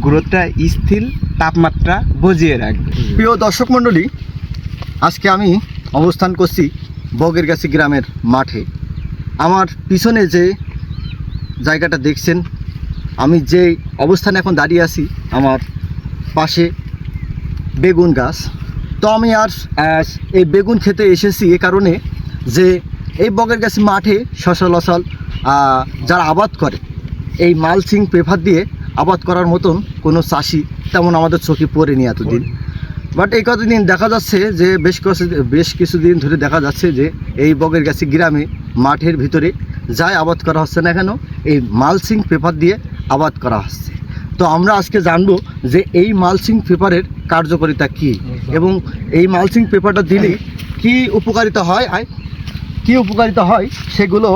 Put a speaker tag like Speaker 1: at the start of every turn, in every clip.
Speaker 1: গ্রোথটা স্থির তাপমাত্রা বজিয়ে রাখবে।
Speaker 2: প্রিয় দর্শক মণ্ডলী, আজকে আমি অবস্থান করছি বগেরগাছি গ্রামের মাঠে। আমার পিছনে যে জায়গাটা দেখছেন, আমি যে অবস্থানে এখন দাঁড়িয়ে আছি, আমার পাশে বেগুন গাছ। তো আমি আর এই বেগুন খেতে এসেছি এ কারণে যে এই বগেরগাছি মাঠে সচরাচর যারা আবাদ করে এই মালচিং পেপার দিয়ে আবাদ করার মতন কোনো চাষি তেমন আমাদের চোখে পড়েনি এতদিন। বাট এই কতদিন দেখা যাচ্ছে যে বেশ কিছুদিন ধরে দেখা যাচ্ছে যে এই বগেরগাছি গ্রামে মাঠের ভিতরে যাই আবাদ করা হচ্ছে না কেন, এই মালচিং পেপার দিয়ে আবাদ করা হচ্ছে। তো আমরা আজকে জানবো যে এই মালচিং পেপারের কার্যকারিতা কী এবং এই মালচিং পেপারটা দিলে কী উপকারিতা হয় সেগুলো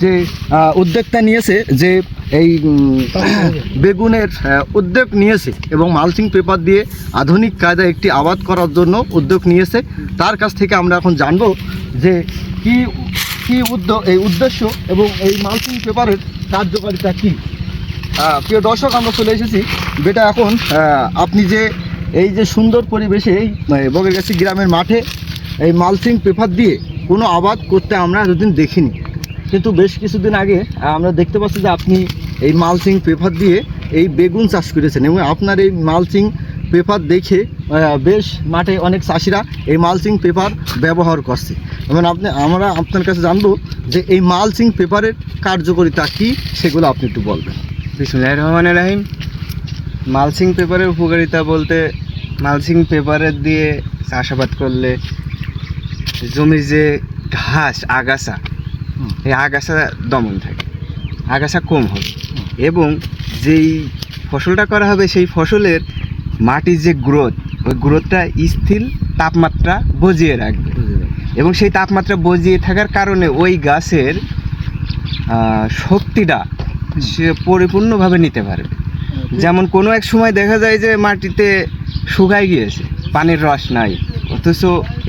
Speaker 2: যে উদ্যোক্তা নিয়েছে, যে এই বেগুনের উদ্যোগ নিয়েছে এবং মালচিং পেপার দিয়ে আধুনিক কায়দায় একটি আবাদ করার জন্য উদ্যোগ নিয়েছে, তার কাছ থেকে আমরা এখন জানবো যে কী এই উদ্দেশ্য এবং এই মালচিং পেপারের কার্যকারিতা কী। প্রিয় দর্শক, আমরা চলে এসেছি বেটা এখন আপনি যে এই যে সুন্দর পরিবেশে এই বগেরগাছি গ্রামের মাঠে এই মালচিং পেপার দিয়ে কোনো আবাদ করতে আমরা এতদিন দেখিনি, কিন্তু বেশ কিছুদিন আগে আমরা দেখতে পাচ্ছি যে আপনি এই মালচিং পেপার দিয়ে এই বেগুন চাষ করেছেন এবং আপনার এই মালচিং পেপার দেখে বেশ মাঠে অনেক চাষিরা এই মালচিং পেপার ব্যবহার করছে এবং আমরা আপনার কাছে জানবো যে এই মালচিং পেপারের কার্যকারিতা কী সেগুলো আপনি একটু বলবেন।
Speaker 1: বিসমিল্লাহির রহমানির রহিম। মালচিং পেপারের উপকারিতা বলতে, মালচিং পেপারের দিয়ে চাষাবাদ করলে জমির যে ঘাস আগাছা, এই আগাছা দমন থাকে, আগাছা কম হবে এবং যেই ফসলটা করা হবে সেই ফসলের মাটির যে গ্রোথ, ওই গ্রোথটা স্থির তাপমাত্রা বজিয়ে রাখবে এবং সেই তাপমাত্রা বজিয়ে থাকার কারণে ওই গাছের শক্তিটা সে পরিপূর্ণভাবে নিতে পারবে। যেমন কোনো এক সময় দেখা যায় যে মাটিতে শুকায় গিয়েছে, পানির রস নাই, অথচ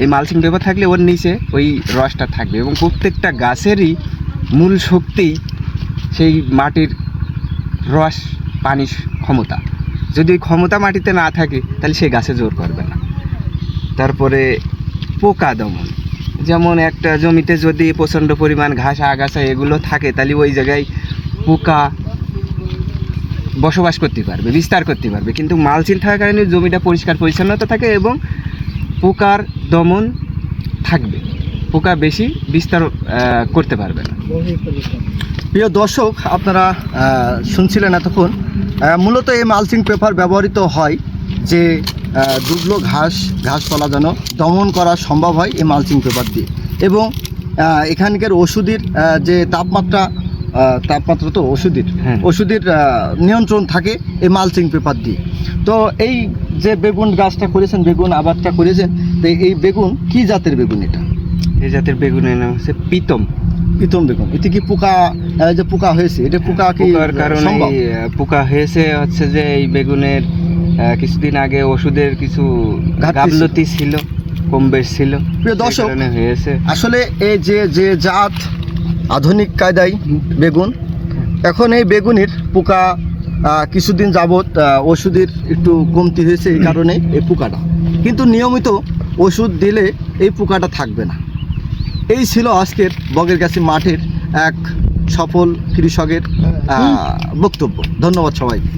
Speaker 1: এই মালচিং পেপার থাকলে ওর নিচে ওই রসটা থাকবে এবং প্রত্যেকটা গাছেরই মূল শক্তি সেই মাটির রস পানির ক্ষমতা। যদি ওই ক্ষমতা মাটিতে না থাকে তাহলে সেই গাছে জোর করবে না। তারপরে পোকা দমন, যেমন একটা জমিতে যদি প্রচণ্ড পরিমাণ ঘাস আগাছা এগুলো থাকে তাহলে ওই জায়গায় পোকা বসবাস করতে পারবে, বিস্তার করতে পারবে, কিন্তু মালচিং থাকার কারণে জমিটা পরিষ্কার পরিচ্ছন্নতা থাকে এবং পোকার দমন থাকবে, পোকা বেশি বিস্তার করতে পারবে না।
Speaker 2: প্রিয় দর্শক, আপনারা শুনছিলেন এতক্ষণ, মূলত এই মালচিং পেপার ব্যবহৃত হয় যে দুবলো ঘাসপালা যেন দমন করা সম্ভব হয় এই মালচিং পেপার দিয়ে এবং এখানকার ওষুধের যে তাপমাত্রা তো ওষুধের নিয়ন্ত্রণ থাকে এই মালচিং পেপার দিয়ে। তো এই যে বেগুন গাছটা করেছেন, বেগুন আবাদটা করেছেন, তো এই বেগুন কি জাতের বেগুন?
Speaker 1: এই জাতের বেগুনের নাম হচ্ছে পিতম
Speaker 2: বেগুন। এতে কি পোকা হয়েছে? এটা পোকা কি
Speaker 1: কারণে পোকা হয়েছে হচ্ছে যে এই বেগুনের কিছুদিন আগে ওষুধের কিছু গাফলতি ছিল, কম বেশ ছিল।
Speaker 2: প্রিয় দর্শক,
Speaker 1: হয়েছে
Speaker 2: আসলে এই যে জাত আধুনিক কায়দায় বেগুন, এখন এই বেগুনের পোকা কিছুদিন যাবৎ ওষুধের একটু কমতি হয়েছে, এই কারণে এই পোকাটা, কিন্তু নিয়মিত ওষুধ দিলে এই পোকাটা থাকবে না। এই ছিল আজকের বগেরগাছি মাঠের এক সফল কৃষকের বক্তব্য। ধন্যবাদ সবাইকে।